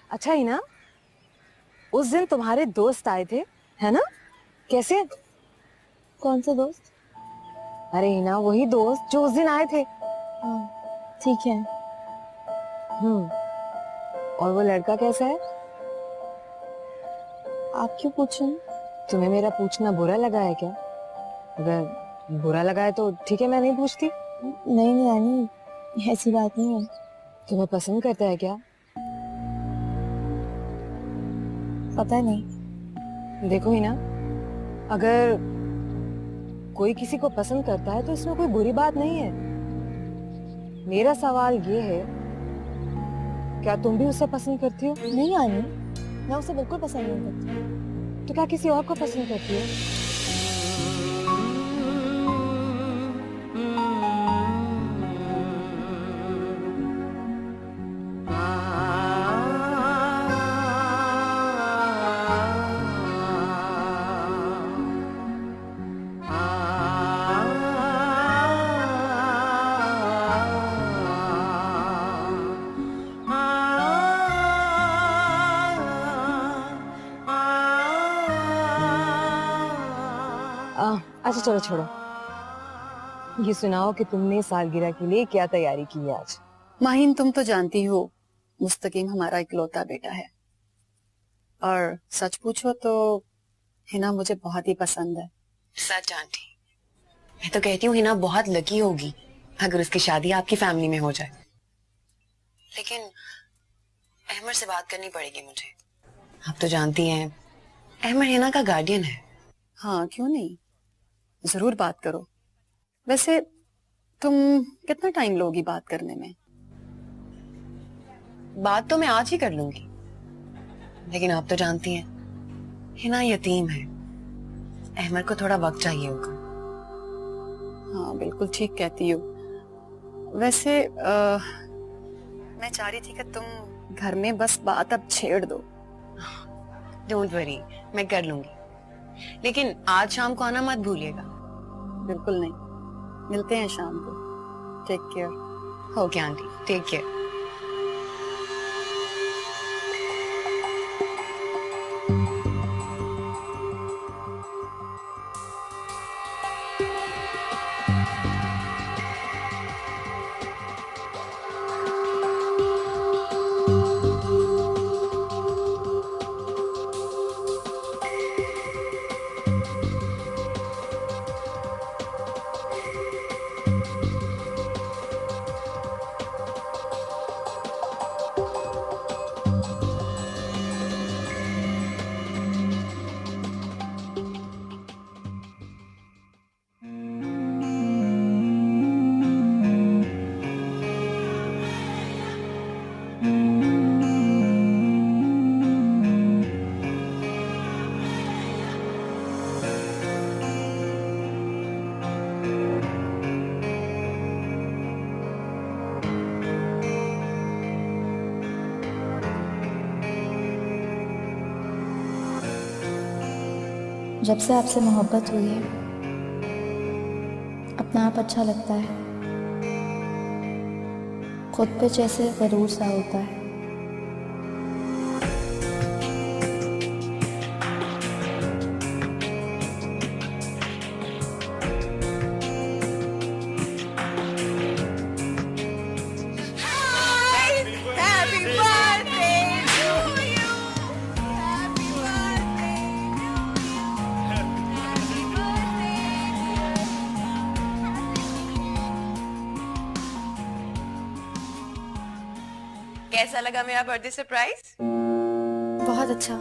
अच्छा ही ना, उस दिन तुम्हारे दोस्त आए थे, है ना? कैसे? कौन सा दोस्त? अरे हिना, वही दोस्त जो उस दिन आए थे। हाँ, ठीक है। और वो लड़का कैसा है? आप क्यों पूछ रहे हैं? तुम्हें मेरा पूछना बुरा लगा है क्या? अगर बुरा लगा है तो ठीक है, मैं नहीं पूछती। नहीं नहीं रानी, ऐसी बात नहीं है। तुम्हें पसंद करता है क्या? पता नहीं। देखो हिना, अगर कोई किसी को पसंद करता है तो इसमें कोई बुरी बात नहीं है। मेरा सवाल ये है, क्या तुम भी उसे पसंद करती हो? नहीं रानी, मैं उसे बिल्कुल पसंद नहीं करती। तो क्या किसी और को पसंद करती हो? अच्छा चलो छोड़ो, ये सुनाओ कि तुमने सालगिरह के लिए क्या तैयारी की है आज? माहिन, तुम तो जानती हो मुस्तकीम हमारा इकलौता बेटा है, और सच पूछो तो हिना मुझे बहुत ही पसंद है। सच आंटी, मैं तो कहती हूँ हिना बहुत लकी होगी अगर उसकी शादी आपकी फैमिली में हो जाए। लेकिन अहमद से बात करनी पड़ेगी मुझे। आप तो जानती हैं अहमद हिना का गार्डियन है। हाँ, क्यों नहीं, जरूर बात करो। वैसे तुम कितना टाइम लोगी बात करने में? बात तो मैं आज ही कर लूंगी, लेकिन आप तो जानती हैं हिना यतीम है, अहमद को थोड़ा वक्त चाहिए होगा। हाँ, बिल्कुल ठीक कहती हो। वैसे मैं चाह रही थी कि तुम घर में बस बात अब छेड़ दो। डोंट वरी, मैं कर लूंगी, लेकिन आज शाम को आना मत भूलिएगा। बिल्कुल नहीं, मिलते हैं शाम को। Take care. Okay aunty, take care. जब से आपसे मोहब्बत हुई है, अपना आप अच्छा लगता है। खुद पे जैसे गरूर सा होता है। कैसा लगा मेरा बर्थडे सरप्राइज? बहुत अच्छा।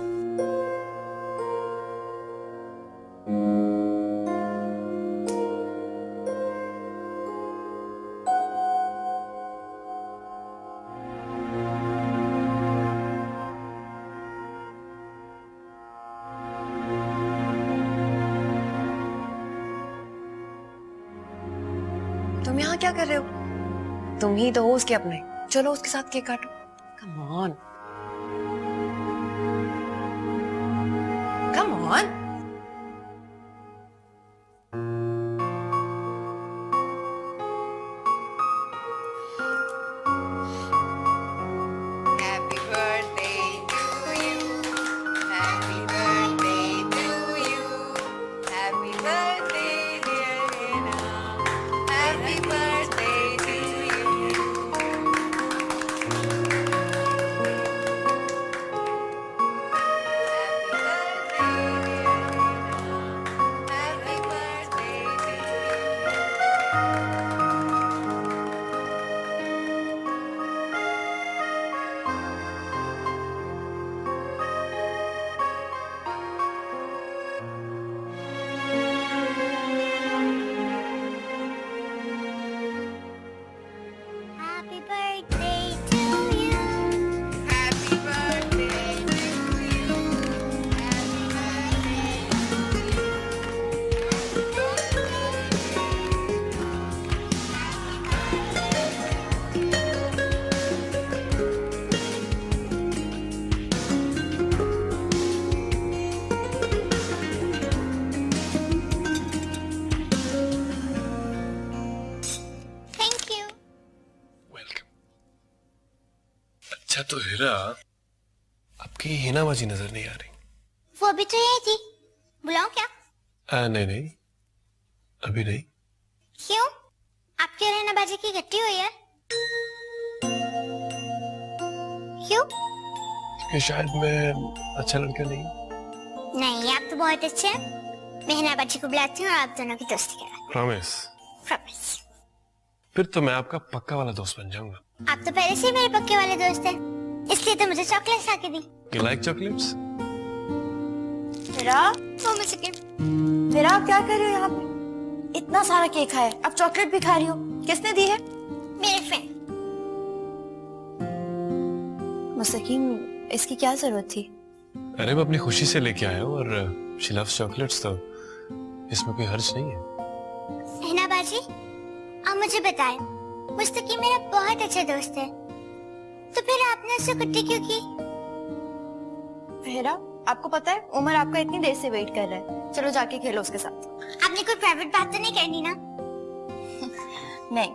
तुम यहाँ क्या कर रहे हो? तुम ही तो हो उसके अपने, चलो उसके साथ केक काटो। Come on, come on. Happy birthday अच्छा तो हीरा, आपकी हिनाबाजी नजर नहीं आ रही। वो अभी तो यही थी, बुलाऊं क्या? नहीं नहीं, अभी नहीं। क्यों? आपकी और हिनाबाजी की इकट्ठी हुई है? क्यों? क्योंकि शायद मैं अच्छा लड़का नहीं। नहीं, आप तो बहुत अच्छे हैं। मैं हिनाबाजी को बुलाती हूँ और आप दोनों की दोस्ती करा। प्रॉमिस? प्रॉमिस। फिर तो मैं आपका पक्का वाला दोस्त बन जाऊंगा। आप तो पहले से ही मेरे पक्के वाले दोस्त हैं, इसलिए तो मुझे चॉकलेट लाके दी। You like chocolates? मेरा वो मुझे गिफ्ट। मेरा आप क्या कर रहे हो यहाँ पे? इतना सारा केक है, अब चॉकलेट भी खा रही हो। किसने दी है? मेरे फ्रेंड। मुस्तकीम, इसकी क्या जरूरत थी? अरे मैं अपनी खुशी से लेके आया हूँ और she loves chocolates, तो इसमें कोई हर्ज नहीं है। हिनाबाजी, आप मुझे बताएं, मुस्तकीम मेरा बहुत अच्छा दोस्त है, तो फिर आपने उससे कुट्टी क्यों की? हेरा, आपको पता है उमर आपका इतनी देर से वेट कर रहा है। चलो जाके खेलो उसके साथ। आपने कोई प्राइवेट बात तो नहीं करनी ना? नहीं।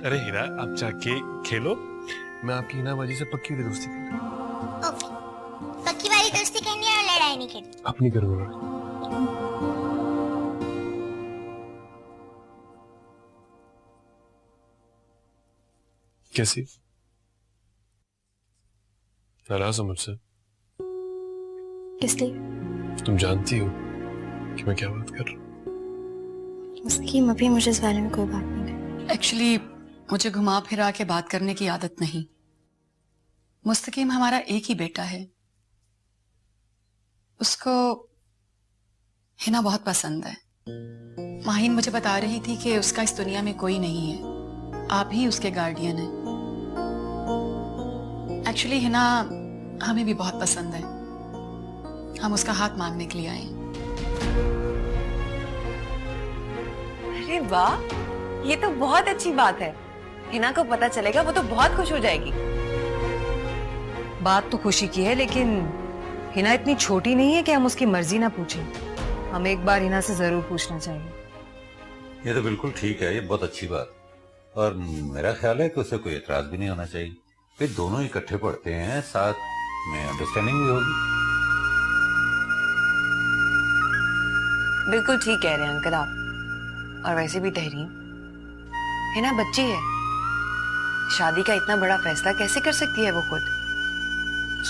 अरे हीरा, आप जाके खेलो, मैं आपकी हिनाबाजी से पक्की वाली दोस्ती करूंगा। ओके, पक्की वाली दोस्ती करनी है और लड़ाई नहीं करनी। अपनी करूंगा। कैसी? नाराज हो मुझसे? किस लिए? तुम जानती हो कि मैं क्या बात कर रहा हूँ। मुस्तकीम, अभी मुझे इस बारे में कोई बात नहीं है। एक्चुअली मुझे घुमा फिरा के बात करने की आदत नहीं। मुस्तकीम हमारा एक ही बेटा है, उसको हिना बहुत पसंद है। माहिन मुझे बता रही थी कि उसका इस दुनिया में कोई नहीं है, आप ही उसके गार्डियन हैं। एक्चुअली हिना हमें भी बहुत पसंद है, हम उसका हाथ मांगने के लिए आए हैं। अरे वाह, ये तो बहुत अच्छी बात है। हिना को पता चलेगा, वो तो बहुत खुश हो जाएगी। बात तो खुशी की है, लेकिन हिना इतनी छोटी नहीं है कि हम उसकी मर्जी ना पूछें। हम एक बार हिना से जरूर पूछना चाहिए। ये तो बिल्कुल ठीक है, ये बहुत अच्छी बात। और मेरा ख्याल है कि उसे कोई एतराज भी नहीं होना चाहिए। फिर दोनों इकट्ठे पढ़ते हैं, साथ में अंडरस्टैंडिंग भी होगी। बिल्कुल ठीक कह रहे हैं अंकल आप। और वैसे भी तहरीन, हिना बच्ची है, शादी का इतना बड़ा फैसला कैसे कर सकती है वो खुद?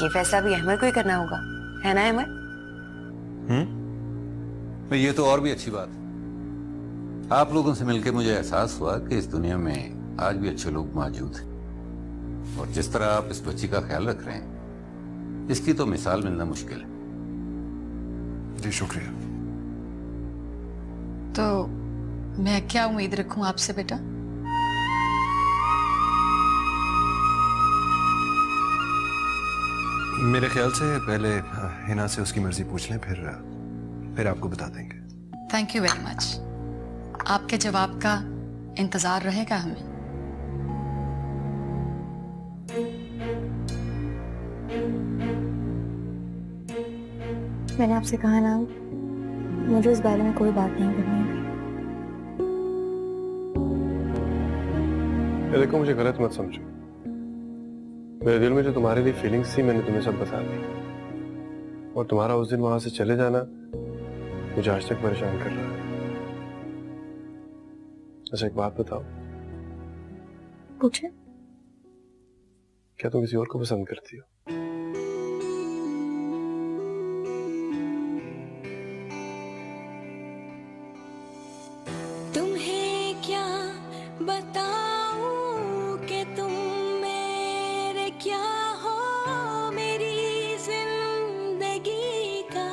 ये फैसला भी अहमद को ही करना होगा, है ना अहमद? ये तो और भी अच्छी बात है। आप लोगों से मिलकर मुझे एहसास हुआ कि इस दुनिया में आज भी अच्छे लोग मौजूद हैं, और जिस तरह आप इस बच्ची का ख्याल रख रहे हैं, इसकी तो मिसाल मिलना मुश्किल है। जी शुक्रिया। तो मैं क्या उम्मीद रखूं आपसे बेटा? मेरे ख्याल से पहले हिना से उसकी मर्जी पूछ लें, फिर आपको बता देंगे। Thank you very much. आपके जवाब का इंतजार रहेगा हमें। मैंने आपसे कहा ना, मुझे इस बारे में कोई बात नहीं करनी है। ये देखो, मुझे गलत मत समझो। मेरे दिल में जो तुम्हारे लिए फीलिंग्स थी, मैंने तुम्हें सब बता दी। और तुम्हारा उस दिन वहां से चले जाना मुझे आज तक परेशान कर रहा है। अच्छा एक बात बताओ, पूछे? क्या तुम किसी और को पसंद करती हो? तुम्हें क्या बताऊं कि तुम मेरे क्या हो, मेरी जिंदगी का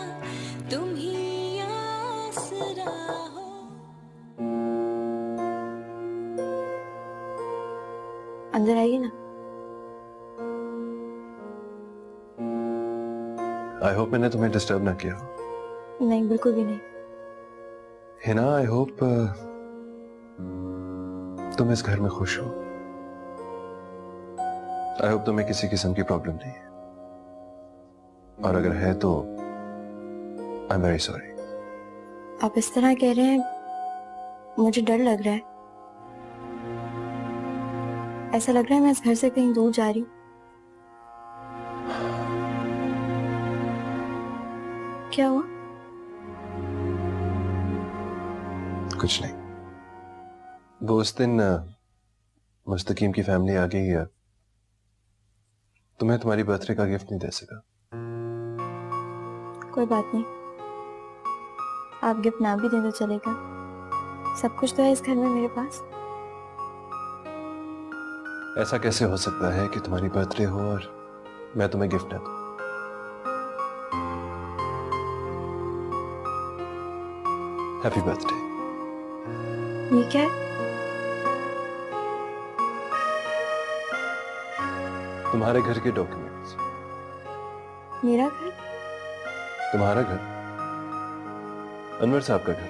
तुम ही आसरा हो। अंदर आइए ना। आई होप मैंने तुम्हें डिस्टर्ब ना किया हो। नहीं, बिल्कुल भी नहीं। हिना, आई होप तुम इस घर में खुश हो। आई होप तुम्हें किसी किस्म की प्रॉब्लम नहीं है, और अगर है तो आई एम वेरी सॉरी। आप इस तरह कह रहे हैं, मुझे डर लग रहा है। ऐसा लग रहा है मैं इस घर से कहीं दूर जा रही हूँ। क्या हुआ? कुछ नहीं। वो उस दिन मुस्तकीम की फैमिली आ गई है, तुम्हें तुम्हारी बर्थडे का गिफ्ट नहीं दे सका। कोई बात नहीं, आप गिफ्ट ना भी दे तो चलेगा, सब कुछ तो है इस घर में मेरे पास। ऐसा कैसे हो सकता है कि तुम्हारी बर्थडे हो और मैं तुम्हें गिफ्ट ना दूं? Happy birthday. ये क्या है? तुम्हारे घर के डॉक्यूमेंट्स। मेरा घर? तुम्हारा घर, अनवर साहब का घर,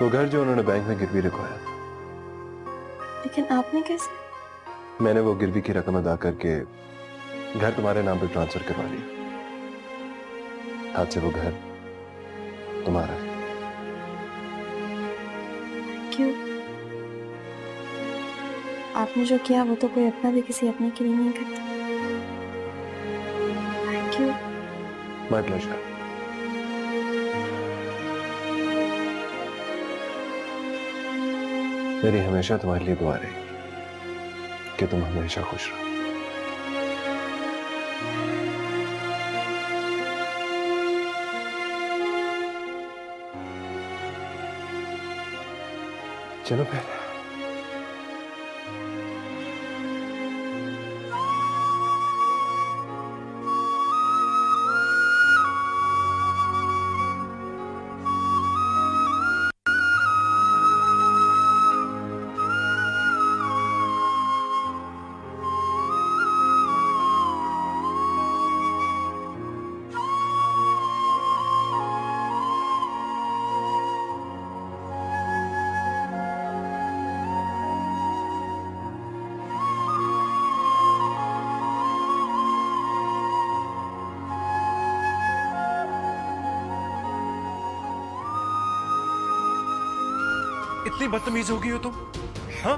वो घर जो उन्होंने बैंक में गिरवी रखवाया था। लेकिन आपने कैसे? मैंने वो गिरवी की रकम अदा करके घर तुम्हारे नाम पर ट्रांसफर करवा लिया। आज से वो घर तुम्हारा है। क्यों? आपने जो किया वो तो कोई अपना भी किसी अपने के लिए नहीं करता। Thank you. My pleasure. मेरी हमेशा तुम्हारे लिए दुआ रहेगी कि तुम हमेशा खुश रहो। चलो फिर। इतनी बदतमीज हो गई हो तुम? हाँ,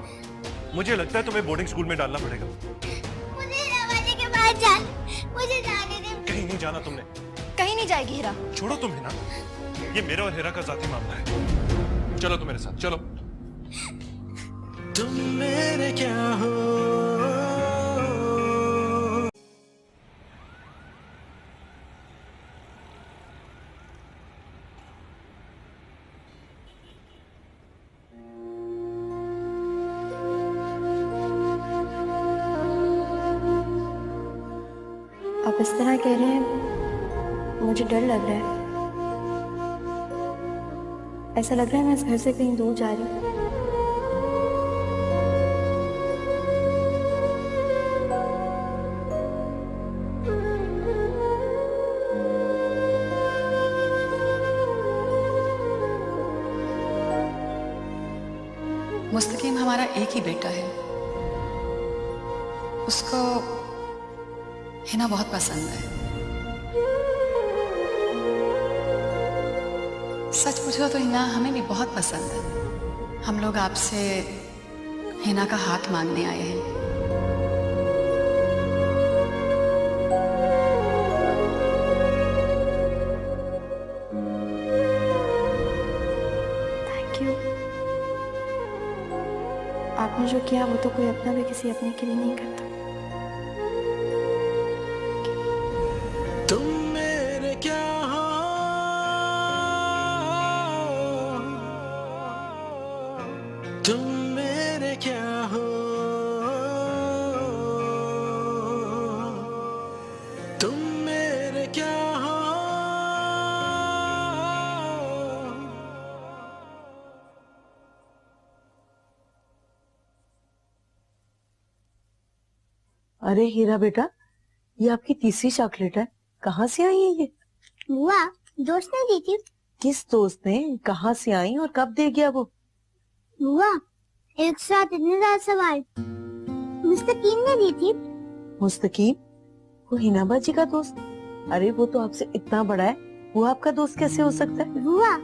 मुझे लगता है तुम्हें बोर्डिंग स्कूल में डालना पड़ेगा। मुझे दरवाजे के बाहर जान, मुझे जाने दे। कहीं नहीं जाना तुमने। कहीं नहीं जाएगी हीरा। छोड़ो तुम हिना, ये मेरा और हीरा का जाती मामला है। चलो तुम मेरे साथ चलो। तुम मेरे क्या हो? आप इस तरह कह रहे हैं, मुझे डर लग रहा है। ऐसा लग रहा है मैं इस घर से कहीं दूर जा रही हूँ। मुस्तकीम हमारा एक ही बेटा है, उसको हिना बहुत पसंद है। सच पूछो तो हिना हमें भी बहुत पसंद है। हम लोग आपसे हिना का हाथ मांगने आए हैं। Thank you. आपने जो किया वो तो कोई अपना भी किसी अपने के लिए नहीं करता। तुम मेरे क्या हो? तुम मेरे क्या हो? तुम मेरे क्या हो? अरे हीरा बेटा, ये आपकी तीसरी चॉकलेट है, कहाँ से आई है ये? बुआ, दोस्त ने दी थी। किस दोस्त ने? कहाँ से आई और कब दे गया वो? बुआ, एक साथ इतने ज्यादा सवाल मुस्तकीम ने दी थी। मुस्तकीम? वो हिना बाजी का दोस्त? अरे वो तो आपसे इतना बड़ा है, वो आपका दोस्त कैसे हो सकता है? बुआ,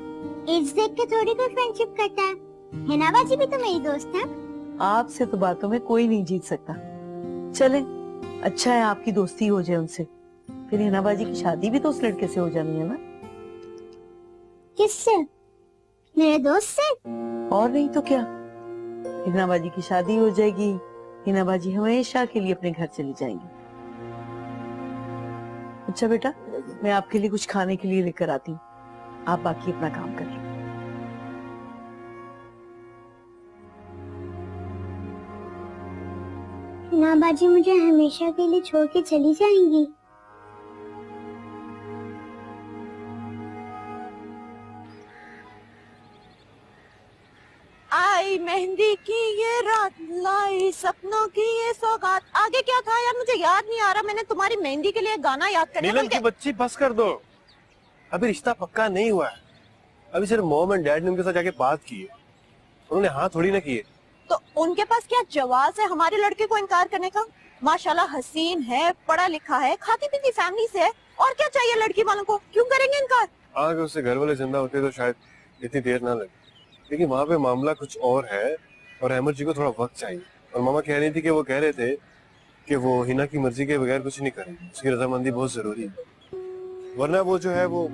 एज देख के थोड़ी कोई फ्रेंडशिप करता है। हिना बाजी भी तो मेरी दोस्त है। आपसे तो बातों में कोई नहीं जीत सकता। चले, अच्छा है आपकी दोस्ती हो जाए उनसे। फिर हिनाबाजी की शादी भी तो उस लड़के से हो जानी है ना। किससे? मेरे दोस्त से? और नहीं तो क्या, हिनाबाजी की शादी हो जाएगी, हिनाबाजी हमेशा के लिए अपने घर चली जाएंगी। अच्छा बेटा, मैं आपके लिए कुछ खाने के लिए लेकर आती हूँ, आप बाकी अपना काम कर लो। हिना बाजी मुझे हमेशा के लिए छोड़ के चली जाएंगी। आई मेहंदी की ये रात, लाई सपनों की ये सौगात। आगे क्या था यार, मुझे याद नहीं आ रहा। मैंने तुम्हारी मेहंदी के लिए गाना याद करना। नीलम की बच्ची, बस कर दो, अभी रिश्ता पक्का नहीं हुआ है। अभी सिर्फ मॉम एंड डैड ने उनके साथ जाके बात की है, उन्होंने हाँ थोड़ी ना की है। तो उनके पास क्या जवाब है हमारे लड़के को इनकार करने का? माशाल्लाह हसीन है, पढ़ा लिखा है, खाती पीती फैमिली से है, और क्या चाहिए लड़की वालों को? क्यों करेंगे इनकार? अगर उससे घर वाले जिंदा होते तो शायद इतनी देर ना लगे, लेकिन वहाँ पे मामला कुछ और है और अहमद जी को थोड़ा वक्त चाहिए। और मामा कह रही थी कि वो कह रहे थे कि वो हिना की मर्जी के बगैर कुछ नहीं करेंगे, उसकी रजामंदी बहुत जरूरी है, वरना वो जो है वो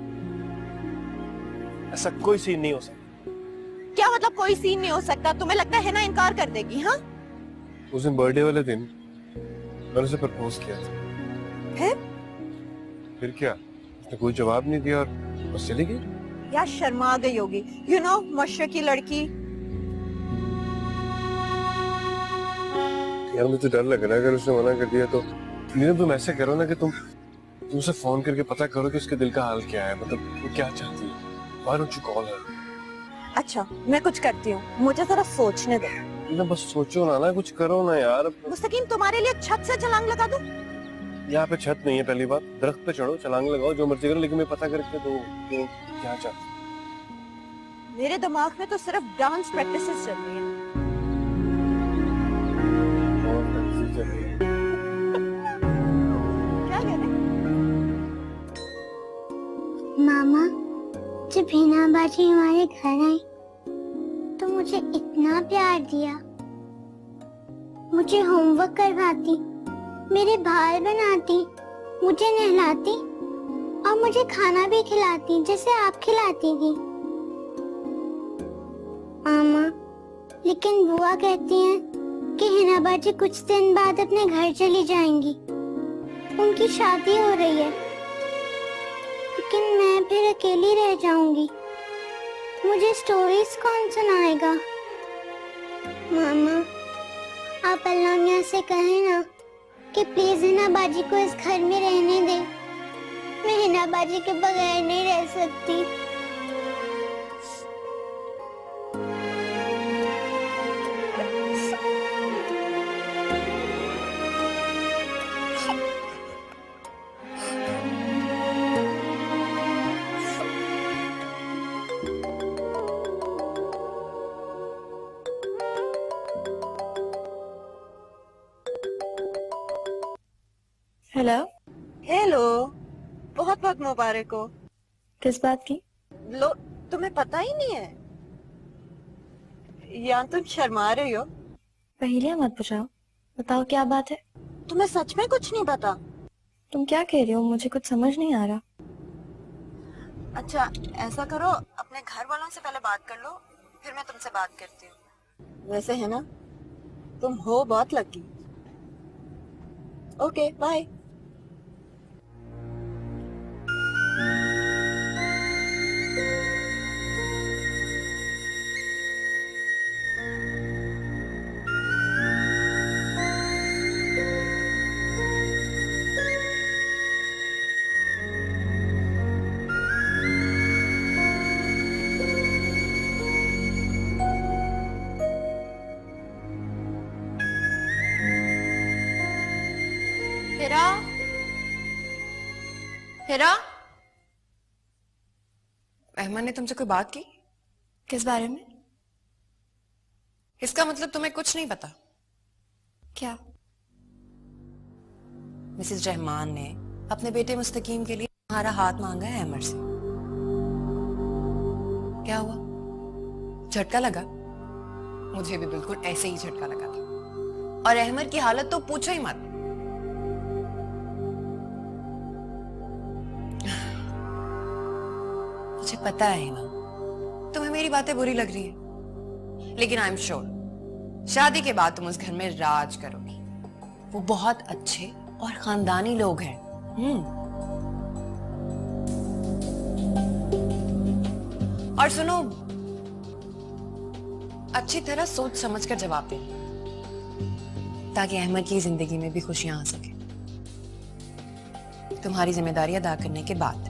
ऐसा कोई सीन नहीं हो सकता। क्या मतलब कोई सीन नहीं हो सकता? तुम्हें लगता है ना इनकार कर देगी? हाँ, उस दिन बर्थडे वाले दिन मैंने उसे प्रपोज किया था। फिर क्या, उसने कोई जवाब नहीं दिया और बस चली गई। यार शर्मा गई होगी, यू नो, मशरकी लड़की। यार मुझे डर लग रहा है अगर उसने मना कर दिया तो। नीलम तुम ऐसे करो ना कि तुम उसे फोन करके पता करो कि उसके दिल का हाल क्या है, मतलब वो क्या चाहती है। Why don't you call her? अच्छा मैं कुछ करती हूँ, मुझे जरा सोचने दो। नीलम बस सोचो ना, कुछ करो ना यार। मुस्तकीम तुम्हारे लिए छत से छलांग लगा दूं? यहाँ पे छत नहीं है, पहली बात। दरख्त पे चढ़ो, छलांग लगाओ, जो मर्जी करो, लेकिन मैं पता करके दो कि क्या चाहती। मेरे दिमाग में तो सिर्फ डांस प्रैक्टिसेस चल रही हैं। क्या कह रहे हैं? मामा, जब हिना बाजी हमारे घर आई तो मुझे इतना प्यार दिया, मुझे होमवर्क करवाती, मेरे बाल बनाती, मुझे नहलाती और मुझे खाना भी खिलाती जैसे आप खिलाती थी। मामा, लेकिन बुआ कहती हैं कि हिना बाजी कुछ दिन बाद अपने घर चली जाएंगी, उनकी शादी हो रही है, लेकिन मैं फिर अकेली रह जाऊंगी, मुझे स्टोरीज कौन सुनाएगा? मामा, आप अल्लाह मियां से कहें ना कि प्लीज हिना बाजी को इस घर में रहने दे, मैं हिना बाजी के बगैर नहीं रह सकती। हेलो। हेलो, बहुत बहुत मुबारक हो। किस बात की? लो, तुम्हें पता ही नहीं है या तुम शर्मा रही हो? पहेलियां मत बुझाओ, बताओ क्या बात है। तुम्हें सच में कुछ नहीं पता? तुम क्या कह रही हो, मुझे कुछ समझ नहीं आ रहा। अच्छा ऐसा करो, अपने घर वालों से पहले बात कर लो, फिर मैं तुमसे बात करती हूँ। वैसे है ना, तुम हो बहुत lucky. Okay bye. Hira, Hira, Ahmed ने तुमसे कोई बात की? किस बारे में? इसका मतलब तुम्हें कुछ नहीं पता? क्या? मिसेस रहमान ने अपने बेटे मुस्तकीम के लिए तुम्हारा हाथ मांगा है अहमद से। क्या हुआ, झटका लगा? मुझे भी बिल्कुल ऐसे ही झटका लगा था। और अहमद की हालत तो पूछो ही मत। पता है ना, तुम्हें मेरी बातें बुरी लग रही है, लेकिन आई एम श्योर शादी के बाद तुम उस घर में राज करोगी। वो बहुत अच्छे और खानदानी लोग हैं। और सुनो, अच्छी तरह सोच समझ कर जवाब देना, ताकि अहमद की जिंदगी में भी खुशियां आ सके तुम्हारी जिम्मेदारी अदा करने के बाद।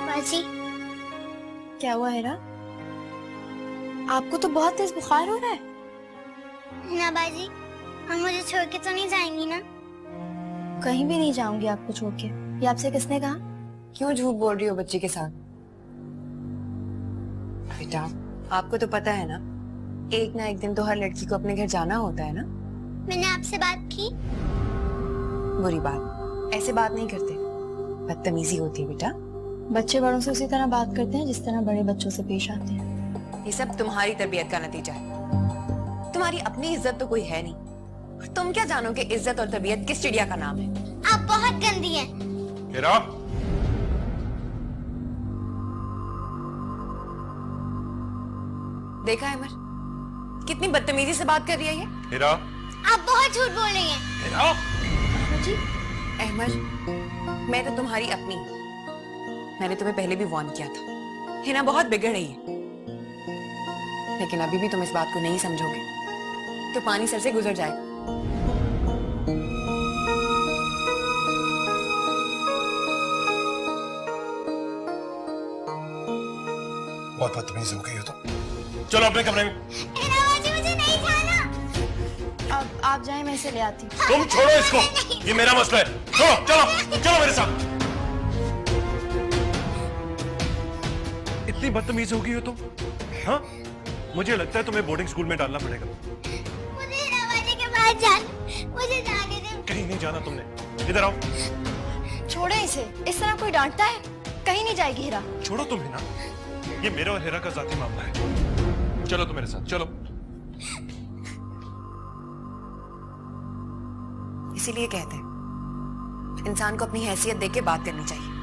बाजी, क्या हुआ हेरा? आपको तो बहुत तेज बुखार हो रहा है। हिना बाजी, हम मुझे छोड़ के तो नहीं जाएंगी ना? कहीं भी नहीं जाऊंगी आपको छोड़ के। ये आपसे किसने कहा? क्यों झूठ बोल रही हो बच्ची के साथ? बेटा, आपको तो पता है ना, एक ना एक दिन तो हर लड़की को अपने घर जाना होता है ना। मैंने आपसे बात की। बुरी बात, ऐसे बात नहीं करते, बदतमीजी होती है बेटा। बच्चे बड़ों से उसी तरह बात करते हैं जिस तरह बड़े बच्चों से पेश आते हैं। ये सब तुम्हारी तरबियत का नतीजा है। तुम्हारी अपनी इज्जत तो कोई है नहीं, और तुम क्या जानो कि इज्जत और तरबियत किस चिड़िया का नाम है। आप बहुत गंदी हैं। हेरा, देखा अमर, कितनी बदतमीजी से बात कर रही है ये। हेरा, आप बहुत झूठ बोल रही हैं। हेरा। अहमद, मैं तो तुम्हारी अपनी, मैंने तुम्हें पहले भी वार्न किया था, हिना बहुत बिगड़ रही है। लेकिन अभी भी तुम इस बात को नहीं समझोगे तो पानी सर से गुजर जाएगा। बहुत बदतमीज हो गई हो तुम। चलो अपने कमरे में। हिना बाजी, मुझे नहीं जाना। अब आप जाएं, मैं इसे ले आती हूँ। तुम छोड़ो इसको, ये मेरा मसला है। चलो चलो चलो मेरे साथ। इतनी बदतमीज हो गई हो तुम, हाँ? मुझे लगता है तुम्हें बोर्डिंग स्कूल में डालना पड़ेगा। मुझे हिना बाजी के पास मुझे जाने दे। कहीं नहीं जाना तुमने, इधर आओ। छोड़े इसे, इस तरह कोई डांटता है? कहीं नहीं जाएगी हीरा। छोड़ो तुम हिना, ये मेरा और हेरा का जाती मामला है। चलो तुम मेरे साथ चलो। इसीलिए कहते हैं इंसान को अपनी हैसियत देख के बात करनी चाहिए।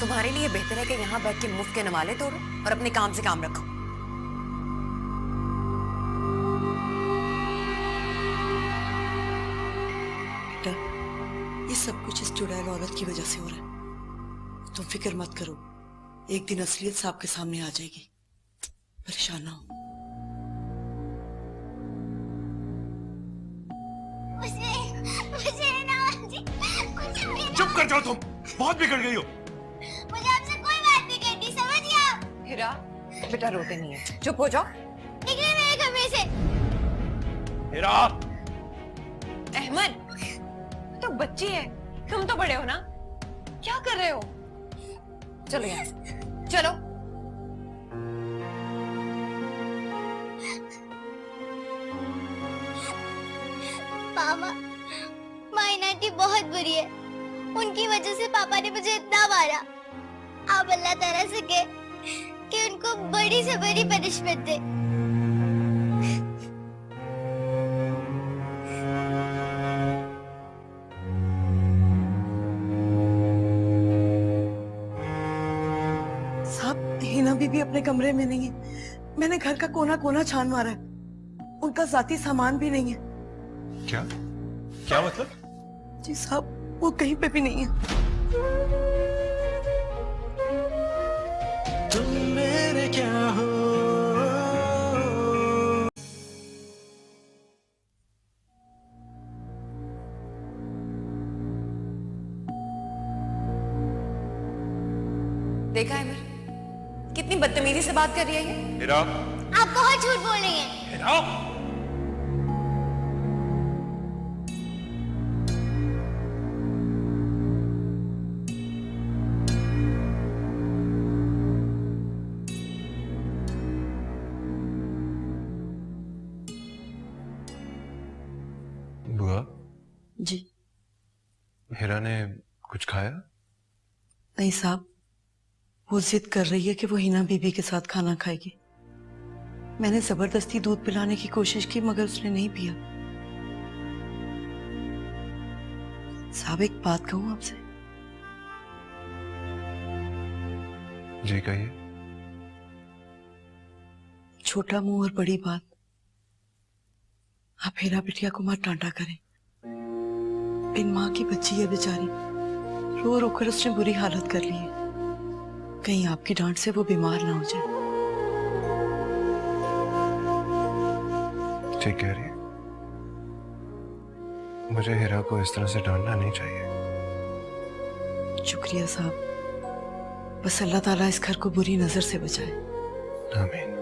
तुम्हारे लिए बेहतर है कि यहाँ बैठ के मुफ्त के नवाले तोड़ो और अपने काम से काम रखो। बेटा, ये सब कुछ इस चुड़ैल औरत की वजह से हो रहा है। तुम फिक्र मत करो, एक दिन असलियत साहब के सामने आ जाएगी। परेशान ना हो। चुप कर जाओ तुम, बहुत बिगड़ गई हो। मुझे आपसे कोई बात नहीं करनी, समझ गया? हिरा, बेटा रोते नहीं है, चुप हो जाओ। निकले मेरे कमरे से। हेरा। अहमद, तो बच्ची है, तुम तो बड़े हो ना, क्या कर रहे हो? चलो यहाँ से, चलो। पापा, मायना की बहुत बुरी है, उनकी वजह से पापा ने मुझे इतना मारा। आप अल्लाह ताला से कहे कि उनको बड़ी से बड़ी पनिशमेंट दे। साहब, हिना बीबी अपने कमरे में नहीं है। मैंने घर का कोना कोना छान मारा है, उनका जाती सामान भी नहीं है। क्या क्या मतलब? जी साहब, वो कहीं पे भी नहीं है। तुम मेरे क्या हो। देखा है अमर, कितनी बदतमीजी से बात कर रही है ये। हेरा। आप बहुत झूठ बोल रही हैं। हेरा। जी। हिरा ने कुछ खाया? नहीं साहब, वो जिद कर रही है कि वो हिना बीबी के साथ खाना खाएगी। मैंने जबरदस्ती दूध पिलाने की कोशिश की मगर उसने नहीं पिया। साहब एक बात कहूं आपसे? जी कहिए। छोटा मुंह और बड़ी बात। आप हिरा बिटिया को मत डांटा करें। इन माँ की बच्ची है बेचारी, रो रो कर उसने बुरी हालत कर ली है। कहीं आपकी डांट से वो बीमार ना हो जाए। ठीक कह रही है। मुझे हिरा को इस तरह से डांटना नहीं चाहिए। शुक्रिया साहब, बस अल्लाह ताला इस घर को बुरी नजर से बचाए। आमीन।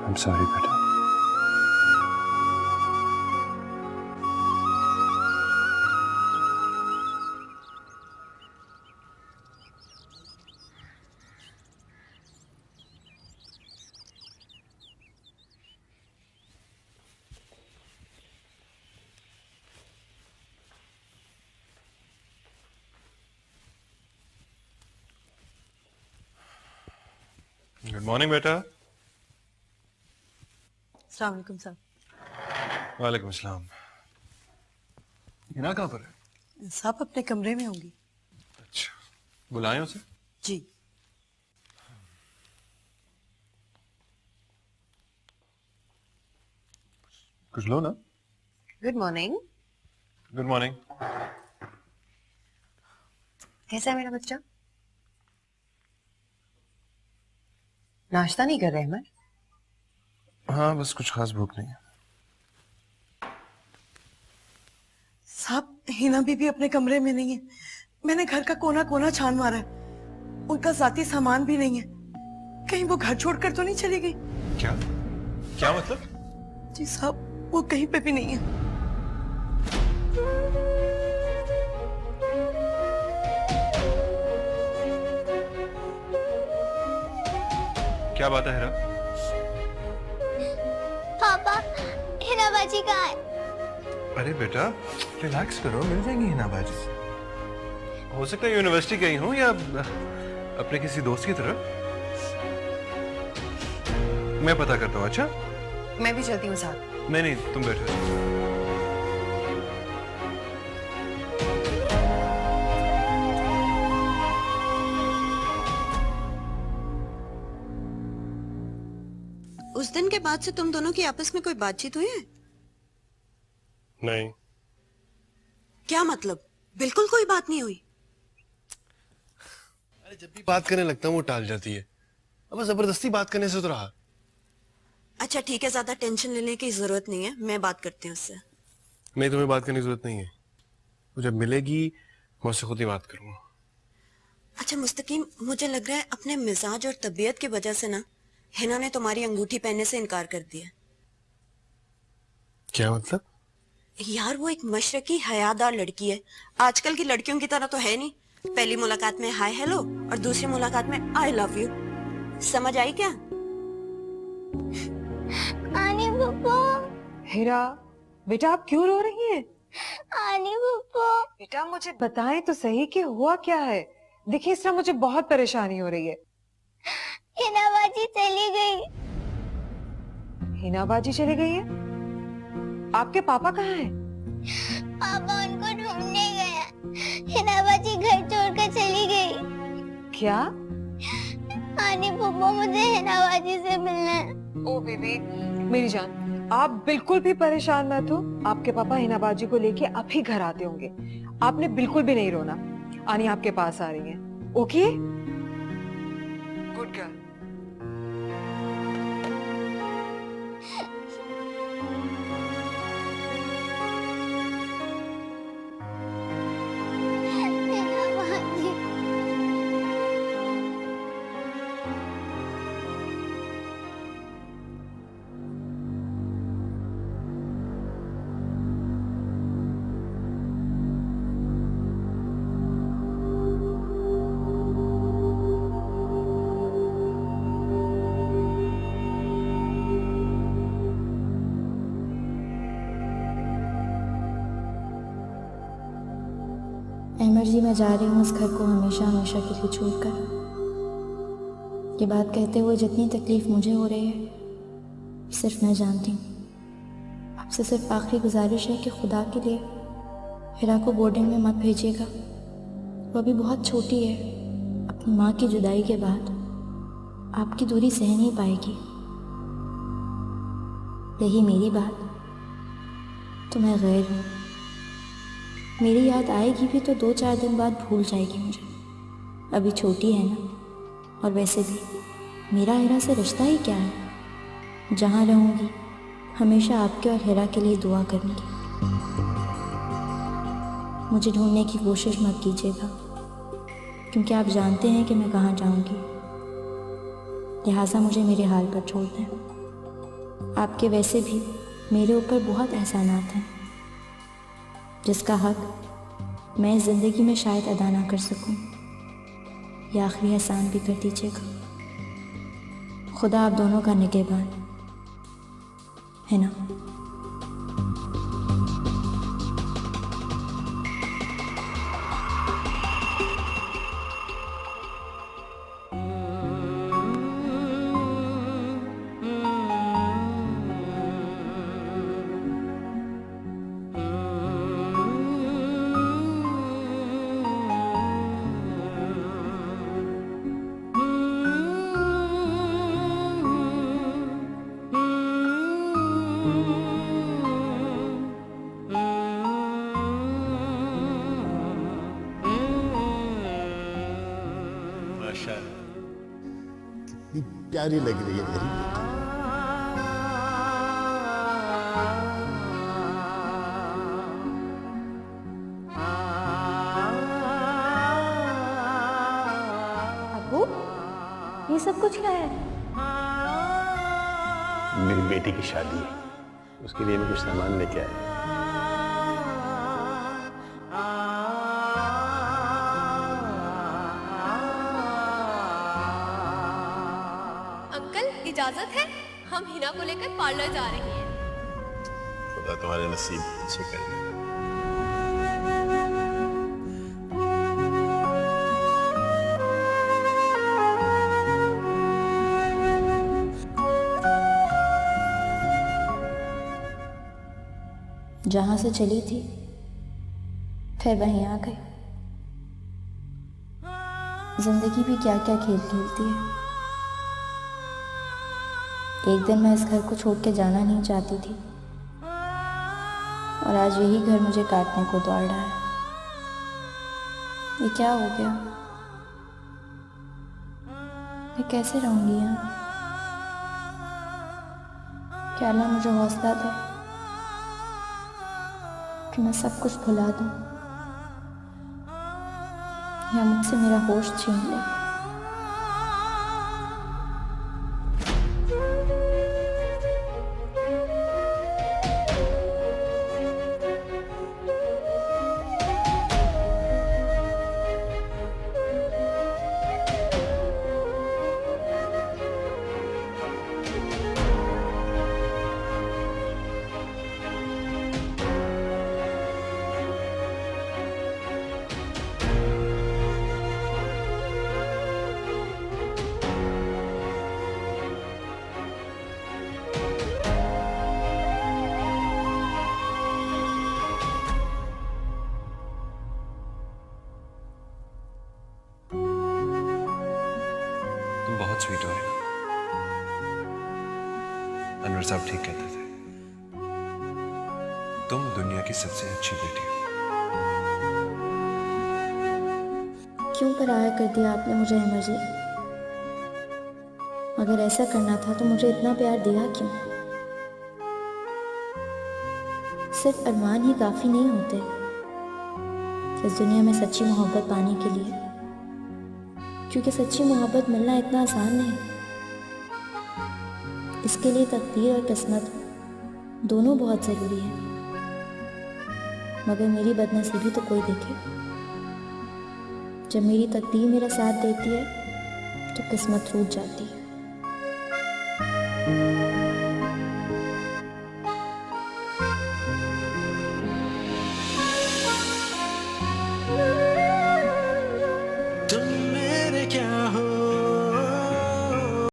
I'm sorry, बेटा। गुड मॉर्निंग बेटा। अस्सलाम वालेकुम साहब। वालेकुम सलाम। हिना कहाँ पर है? साहब अपने कमरे में होंगी। अच्छा, बुलाएं उसे? जी। कुछ लो ना। Good morning. Good morning. कैसा है मेरा बच्चा? नाश्ता नहीं कर रहे मैं? हाँ, बस कुछ खास भूख नहीं है। साहब हिना बीबी अपने कमरे में नहीं है। मैंने घर का कोना कोना छान मारा है। उनका जाती सामान भी नहीं है। कहीं वो घर छोड़कर तो नहीं चली गई? क्या? क्या मतलब? जी साहब, वो कहीं पे भी नहीं है। क्या बात है हिरा? पापा, हिना बाजी कहाँ है? अरे बेटा, रिलैक्स करो, मिल जाएंगी हिना बाजी। हो सकता है यूनिवर्सिटी गई हूँ या अपने किसी दोस्त की तरफ। मैं पता करता हूँ। अच्छा, मैं भी चलती हूँ साथ। नहीं नहीं, तुम बैठो। उस दिन के बाद से तुम दोनों की आपस में कोई बातचीत हुई है? नहीं। क्या मतलब? बिल्कुल कोई बात नहीं हुई? अरे जब भी बात करने लगता हूँ वो टाल जाती है। अब जबरदस्ती बात करने से तो रहा। अच्छा ठीक है, ज्यादा टेंशन लेने की जरूरत नहीं है, मैं बात करती हूँ उससे। नहीं, तुम्हें बात करने की जरूरत नहीं है। वो जब मिलेगी मैं उससे खुद ही बात करूंगा। अच्छा मुस्तकीम, मुझे लग रहा है अपने मिजाज और तबीयत की वजह से ना हिना ने तुम्हारी अंगूठी पहनने से इनकार कर दिया। क्या मतलब? यार वो एक मशरकी हयादार लड़की है। आजकल की लड़कियों की तरह तो है नहीं। पहली मुलाकात में हाय हेलो और दूसरी मुलाकात में आई लव यू। समझ आई क्या? आनी पप्पा। हिरा, बेटा आप क्यों रो रही हैं? आनी पप्पा। बेटा मुझे बताएं तो सही कि हुआ क्या है। देखिए इस तरह मुझे बहुत परेशानी हो रही है। हिना बाजी चली गई। हिना बाजी चली गई है? आपके पापा कहाँ हैं? पापा उनको ढूंढने गया। हिना बाजी घर छोड़कर चली गई। क्या? आनी फूफो, मुझे हिना बाजी से मिलना है। ओ बेबी, मेरी जान, आप बिल्कुल भी परेशान मत हो। आपके पापा हिना बाजी को लेके अभी घर आते होंगे। आपने बिल्कुल भी नहीं रोना। आनी आपके पास आ रही है। ओके? Good girl. हिना बाजी। अहमद जी, मैं जा रही हूँ इस घर को हमेशा हमेशा के लिए छोड़कर। ये बात कहते हुए जितनी तकलीफ मुझे हो रही है सिर्फ मैं जानती हूँ। आपसे सिर्फ आखिरी गुजारिश है कि खुदा के लिए हिरा को बोर्डिंग में मत भेजिएगा। वो अभी बहुत छोटी है। अपनी माँ की जुदाई के बाद आपकी दूरी सह नहीं पाएगी। रही मेरी बात, तो मैं गैर हूँ। मेरी याद आएगी भी तो 2-4 दिन बाद भूल जाएगी मुझे। अभी छोटी है ना, और वैसे भी मेरा हिरा से रिश्ता ही क्या है। जहाँ रहूँगी हमेशा आपके और हिरा के लिए दुआ करूँगी। मुझे ढूंढने की कोशिश मत कीजिएगा, क्योंकि आप जानते हैं कि मैं कहाँ जाऊँगी। लिहाजा मुझे मेरे हाल पर छोड़ दें। आपके वैसे भी मेरे ऊपर बहुत एहसानात हैं जिसका हक मैं इस ज़िंदगी में शायद अदा ना कर सकूं। ये आखिरी एहसान भी कर दीजिएगा। खुदा आप दोनों का निगहबान है ना। कितनी प्यारी लग रही है मेरी बेटी। अबू, ये सब कुछ क्या है? मेरी बेटी की शादी है, उसके लिए मैं कुछ सामान लेके आया। इजाजत है? हम हिना को लेकर पार्लर जा रहे हैं। खुदा तुम्हारे नसीब अच्छे करे। जहां से चली थी फिर वहीं आ गई। जिंदगी भी क्या क्या खेल खेलती है। एक दिन मैं इस घर को छोड़ के जाना नहीं चाहती थी, और आज यही घर मुझे काटने को दौड़ रहा है। ये क्या हो गया? मैं कैसे रहूंगी यहाँ? क्या अल्लाह मुझे हौसला दे कि मैं सब कुछ भुला दूं, या मुझसे मेरा होश छीन ले। बहुत स्वीट हो हिना। अनवर साहब ठीक कहते थे, तुम दुनिया की सबसे अच्छी बेटी हो। क्यों पराया कर दिया आपने मुझे अहमर जी? अगर ऐसा करना था तो मुझे इतना प्यार दिया क्यों? सिर्फ अरमान ही काफी नहीं होते इस दुनिया में सच्ची मोहब्बत पाने के लिए, क्योंकि सच्ची मोहब्बत मिलना इतना आसान नहीं। इसके लिए तकदीर और किस्मत दोनों बहुत जरूरी है। मगर मेरी बदनसीबी तो कोई देखे। जब मेरी तकदीर मेरा साथ देती है तो किस्मत रूठ जाती है।